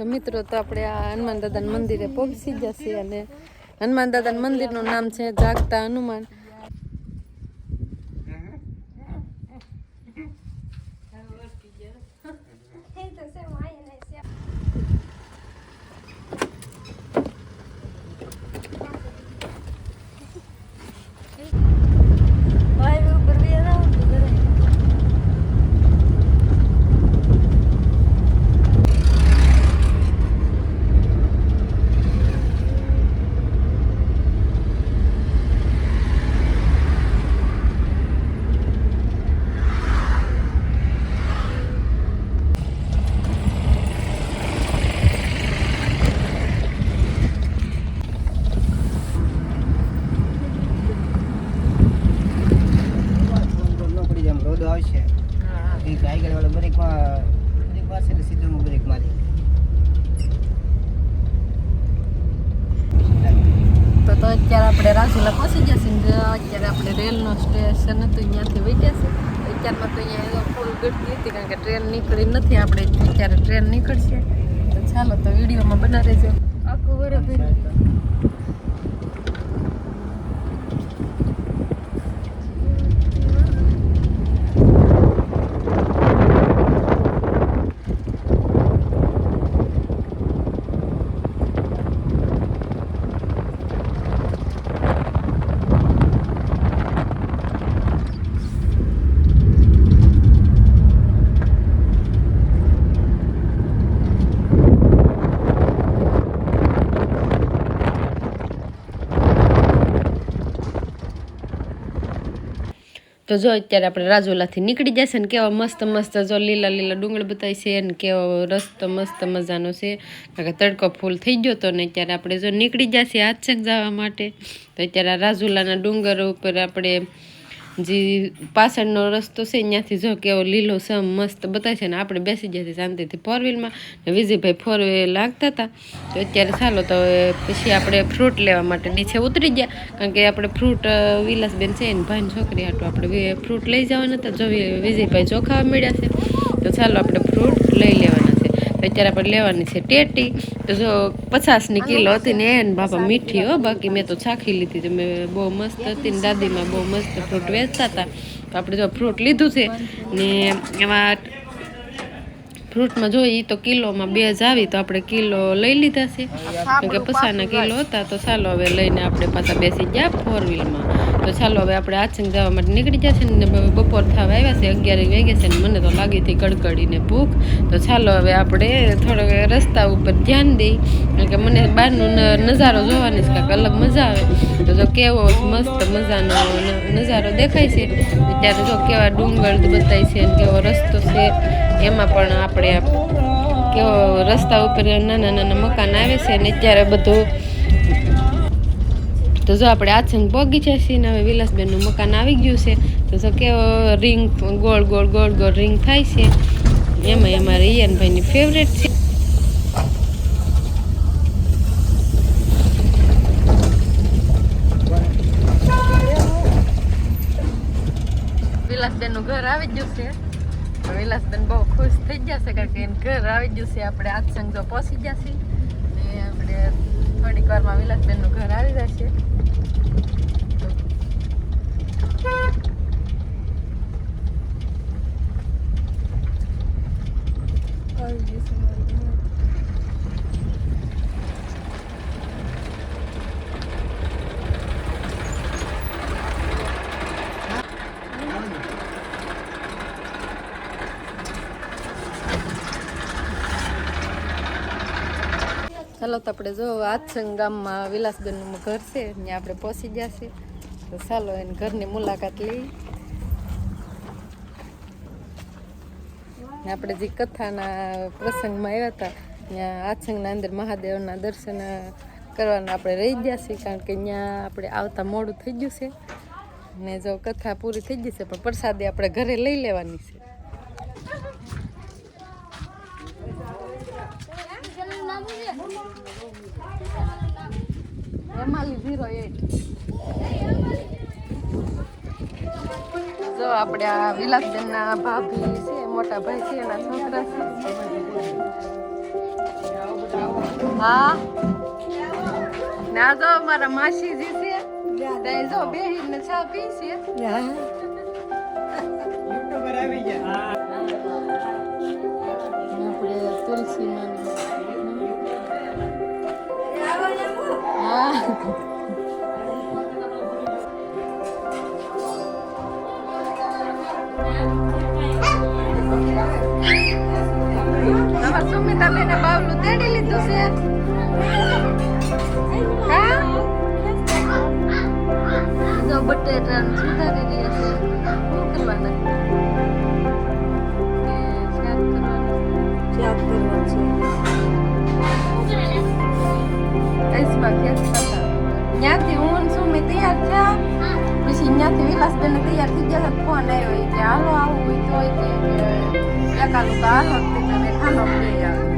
તો મિત્રો તો આપણે આ હનુમાન દાદાના મંદિરે પહોંચી જશે અને હનુમાન દાદાના મંદિરનું નામ છે જાગતા હનુમાન. તો અત્યારે આપણે રાજુલા પહોંચી જશે ને અત્યારે આપણે રેલનો સ્ટેશન હતું અહીંયાથી વહી જશે. અત્યારમાં તો અહીંયા ફૂલ ગળતી હતી કારણ કે ટ્રેન નીકળી નથી. આપણે અત્યારે ટ્રેન નીકળશે તો ચાલો તો વિડીયોમાં બના રહેજો આખું બરાબર. તો જો અત્યારે આપણે રાજુલાથી નીકળી જશે ને કેવા મસ્ત મસ્ત જો લીલા લીલા ડુંગળ બતાવી છે ને કેવો રસ્તો મસ્ત મજાનો છે કારણ કે તડકો ફૂલ થઈ ગયો તો ને અત્યારે આપણે જો નીકળી જશે હાથસેક જવા માટે. તો અત્યારે રાજુલાના ડુંગર ઉપર આપણે જે પાછળનો રસ્તો છે ત્યાંથી જો કેવો લીલો સમ મસ્ત બતાવે છે ને આપણે બેસી જશે શાંતિથી ફોર વ્હીલમાં ને વિજયભાઈ ફોર વ્હીલ લાગતા હતા. તો અત્યારે ચાલો તો પછી આપણે ફ્રૂટ લેવા માટે નીચે ઉતરી ગયા કારણ કે આપણે ફ્રૂટ વિલાસબેન છે ને ભાઈની છોકરી હાટું આપણે ફ્રૂટ લઈ જવાના હતા. જો વિજયભાઈ ચોખાવા મળ્યા છે તો ચાલો આપણે ફ્રૂટ લઈ લેવાના છે. તો અત્યારે આપણે લેવાની છે ટેટી. તો જો 50ની કિલો હતી ને એને બાપા મીઠી હો, બાકી મેં તો ચાખી લીધી. તો મેં બહુ મસ્ત હતી ને દાદીમાં બહુ મસ્ત ફ્રૂટ વેચતા હતા. તો આપણે જો ફ્રૂટ લીધું છે ને એમાં ફ્રૂટમાં જોઈએ તો કિલોમાં 2 જ આવી તો આપણે કિલો લઈ લીધા છે કારણ કે 50ના કિલો હતા. તો ચાલો હવે લઈને આપણે પાછા બેસી ગયા ફોર વ્હીલમાં. તો ચાલો હવે આપણે આચંગ જવા માટે નીકળી જશે ને બપોર થવા આવ્યા છે 11 વાગ્યા છે ને મને તો લાગી હતી કડકડીને ભૂખ. તો ચાલો હવે આપણે થોડોક રસ્તા ઉપર ધ્યાન દઈ કારણ કે મને બહારનો નજારો જોવાની છે કાંઈક અલગ મજા આવે. તો જો કેવો મસ્ત મજાનો નજારો દેખાય છે ત્યારે જો કેવા ડુંગર બતાય છે ને કેવો રસ્તો છે. એમાં પણ આપણે કેવો રસ્તા ઉપર નાના નાના મકાન આવે છે ને અત્યારે બધું. તો જો આપણે આચંગ પહોંચી જશે ને હવે વિલાસબેનનું મકાન આવી ગયું છે. તો જો કેવો રિંગ ગોળ ગોળ ગોળ ગોળ રિંગ થાય છે એમાં અમારે ઈયાનભાઈની ફેવરેટ છે. વિલાસબેનનું ઘર આવી ગયું છે. વિલાસબેન બહુ ખુશ થઈ જશે કારણ કે એને ઘર આવી ગયું છે. આપણે આચંગ જો પહોંચી જશે ને આપણે થોડીક વારમાં વિલાસબેનનું ઘર આવી જશે. ચાલો તો આપણે જો આચંગ ગામમાં વિલાસબેનનું ઘર છે ત્યાં આપણે પહોંચી જશે. તો ચાલો એને ઘરની મુલાકાત લઈ. આપણે જે કથાના પ્રસંગમાં આવ્યા હતા ત્યાં આચંગના અંદર મહાદેવના દર્શન કરવાના આપણે રહી ગયા છીએ કારણ કે ત્યાં આપણે આવતા મોડું થઈ ગયું છે ને જો કથા પૂરી થઈ ગઈ છે પણ પ્રસાદી આપણે ઘરે લઈ લેવાની છે. જો આપણે આ વિલાસબેનના ભાભી છે મોટા ભાઈ છે એના છોકરા છે. હા ના જો મારા માસીજી છે તે જો બેહીને ચા પી છે યુટ્યુબર આવી ગયા. આપણે તુલસી માં હા તમારા સુમિતા બેને બાવલું તેડી લીધું છે હા જો બટેટા સુધારી રહ્યા છે શું કરવાના શાક કરવાનું છે આઈસમાં ખેસ ખાતા ત્યાંથી હું સુમી તૈયાર થયા પછી ત્યાંથી વિલાસબેન તૈયાર થઈ ગયા ફોન આવ્યો કે હાલો આવું હોય તો એકાલું તો હાલો તમે ખાનો લઈ આવે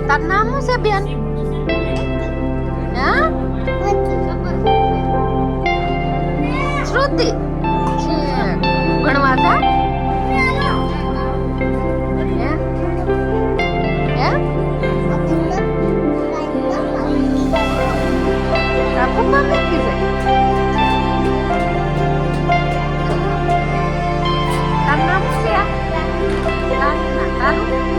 તાર નામ શું છે બેન હા શ્રુતિ છે ભણવા જા પપ્પા મૂકી જાય તાર નામ શું છે તારું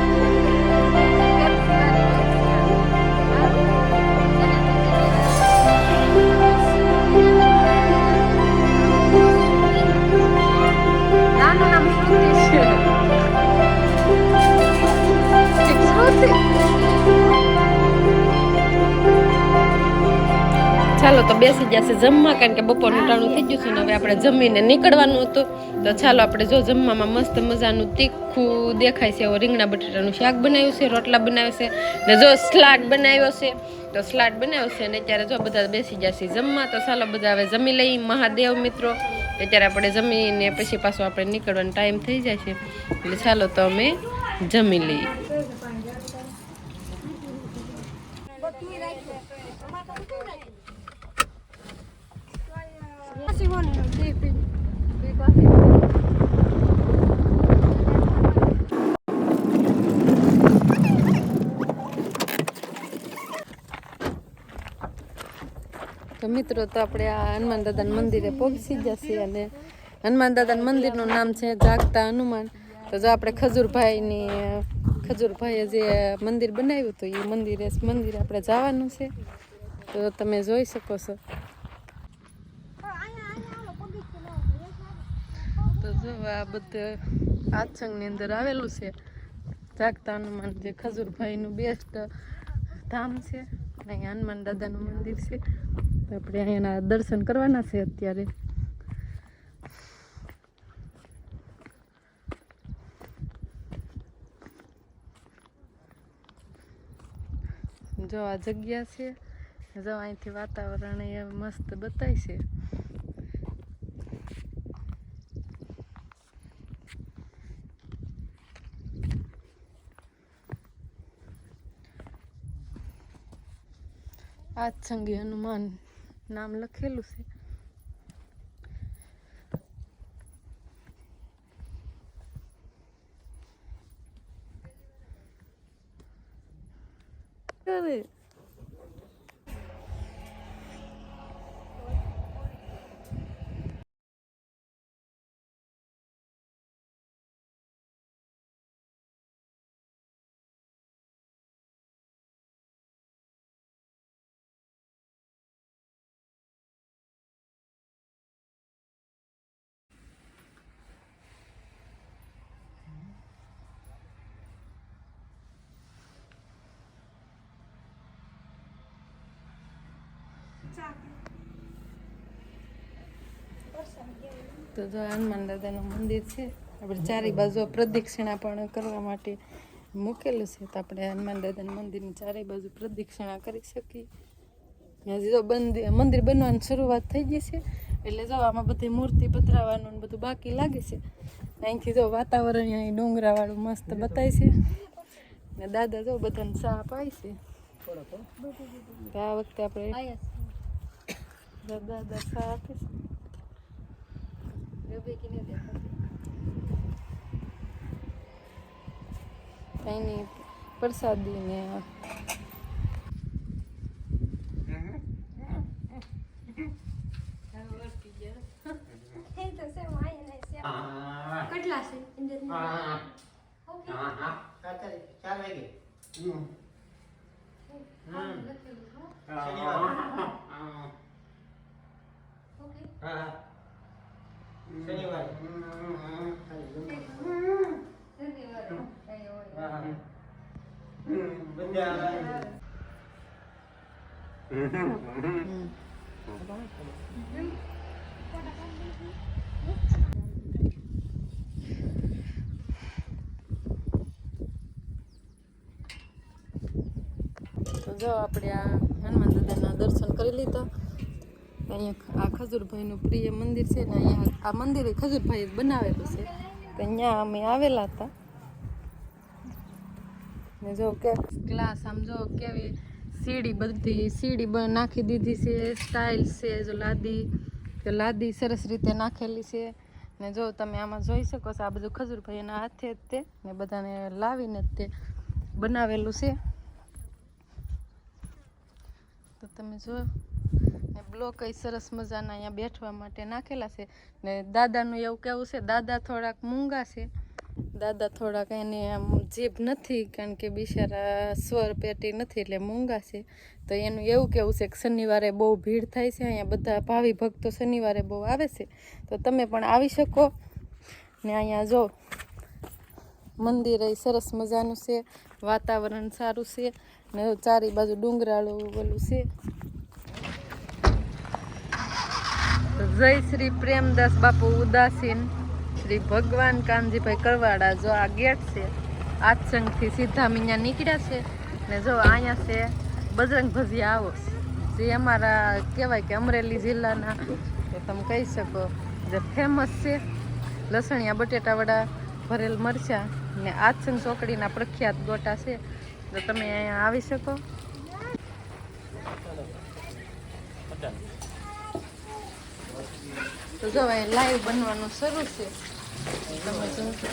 ચાલો તો બેસી જશે જમવા કારણ કે બપોરનું ટાણું થઈ ગયું છે ને હવે આપણે જમીને નીકળવાનું હતું તો ચાલો આપણે જો જમવામાં મસ્ત મજાનું તીખું દેખાય છે એવો રીંગણા બટેટાનું શાક બનાવ્યું છે રોટલા બનાવ્યા છે ને જો સલાડ બનાવ્યો છે તો સલાડ બનાવ્યો છે ને અત્યારે જો બધા બેસી જશે જમવા તો ચાલો બધા હવે જમી લઈ મહાદેવ મિત્રો અત્યારે આપણે જમીને પછી પાછું આપણે નીકળવાનો ટાઈમ થઈ જાય છે એટલે ચાલો તો અમે જમી લઈએ તો મિત્રો તો આપણે આ હનુમાન દાદાના મંદિરે પહોંચી જશે અને હનુમાન દાદાના મંદિરનું નામ છે જાગતા હનુમાન તો જો આપણે ખજૂરભાઈએ જે મંદિર બનાવ્યું હતું એ મંદિરે આપણે જવાનું છે તો તમે જોઈ શકો છો તો જો આ બધું આચંગની અંદર આવેલું છે જાગતા હનુમાન જે ખજૂરભાઈનું બેસ્ટ ધામ છે અહીંયા હનુમાન દાદાનું મંદિર છે તો આપણે અહીંયાના દર્શન કરવાના છે અત્યારે જો આ જગ્યા છે જો અહીંથી વાતાવરણ એ મસ્ત બતાય છે આચંગી હનુમાન નામ લખેલું છે અરે તો જો હનુમાન દાદાનું મંદિર છે આપણે ચારે બાજુ પ્રદક્ષિણા પણ કરવા માટે મૂકેલું છે તો આપણે હનુમાન દાદાના મંદિરની ચારે બાજુ પ્રદક્ષિણા કરી શકીએ હજી જો મંદિર બનવાની શરૂઆત થઈ ગઈ છે એટલે જો આમાં બધી મૂર્તિ પધરાવવાનું બધું બાકી લાગે છે અહીંથી જો વાતાવરણ અહીં ડુંગરાવાળું મસ્ત બતાય છે ને દાદા જો બધાને ચા પાય છે તો આ વખતે આપણે દાદા સા આપે છે રબે કે નહીં દેખાતી કઈ નહીં પ્રસાદી ને કેટલા છે તો જો આપણે આ હનુમાન દાદાના દર્શન કરી લીધા અહીંયા આ ખજૂરભાઈનું પ્રિય મંદિર છે ને અહીંયા આ મંદિર ખજૂરભાઈ બનાવેલું છે તો અહીંયા અમે આવેલા હતા ને જો કે ગ્લાસ આમ જો કેવી સીડી બધી સીડી નાખી દીધી છે સ્ટાઇલ છે જો લાદી સરસ રીતે નાખેલી છે ને જો તમે આમાં જોઈ શકો છો આ બધું ખજૂરભાઈના હાથે જ તે ને બધાને લાવીને જ તે બનાવેલું છે તો તમે જો ને બ્લોક એ સરસ મજાના અહીંયા બેઠવા માટે નાખેલા છે ને દાદાનું એવું કેવું છે દાદા થોડાક મૂંગા છે દાદા થોડાક એને આમ જીભ નથી કારણ કે બિચારા સ્વર પેટી નથી એટલે મૂંગા છે તો એનું એવું કેવું છે કે શનિવારે બહુ ભીડ થાય છે અહીંયા બધા ભાવિ ભક્તો શનિવારે બહુ આવે છે તો તમે પણ આવી શકો ને અહીંયા જો મંદિર એ સરસ મજાનું છે વાતાવરણ સારું છે ને ચારે બાજુ ડુંગરાળું ઓલું છે તો જય શ્રી પ્રેમદાસ બાપુ ઉદાસીન શ્રી ભગવાન કાનજીભાઈ કરવાડા જો આ ગેટ છે આત્સંગથી સીધા અહીંયા નીકળ્યા છે ને જો અહીંયા છે બજરંગ ભજીયા આવો જે અમારા કહેવાય કે અમરેલી જિલ્લાના તો તમે કહી શકો જે ફેમસ છે લસણિયા બટેટા વડા ભરેલ મરચાં ને આત્સંગ ચોકડીના પ્રખ્યાત ગોટા છે તો તમે અહીંયા આવી શકો તો જો અહીં લાઈવ બનવાનું શરૂ છે તમે જોશો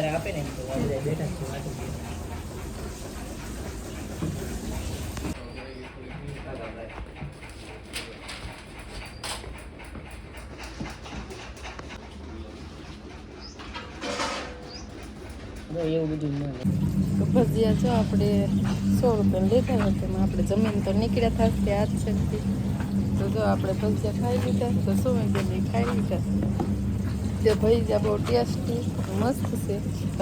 આપે ને બેઠા એવું બધું તો ભજીયા જો આપણે 100 રૂપિયા લીધા હતા એમાં આપણે જમીન તો નીકળ્યા થશે આજ શક્તિ તો જો આપણે ભજીયા ખાઈ લીધા તો શું બધી ખાઈ લીધા જે ભજીયા બહુ ટેસ્ટી મસ્ત છે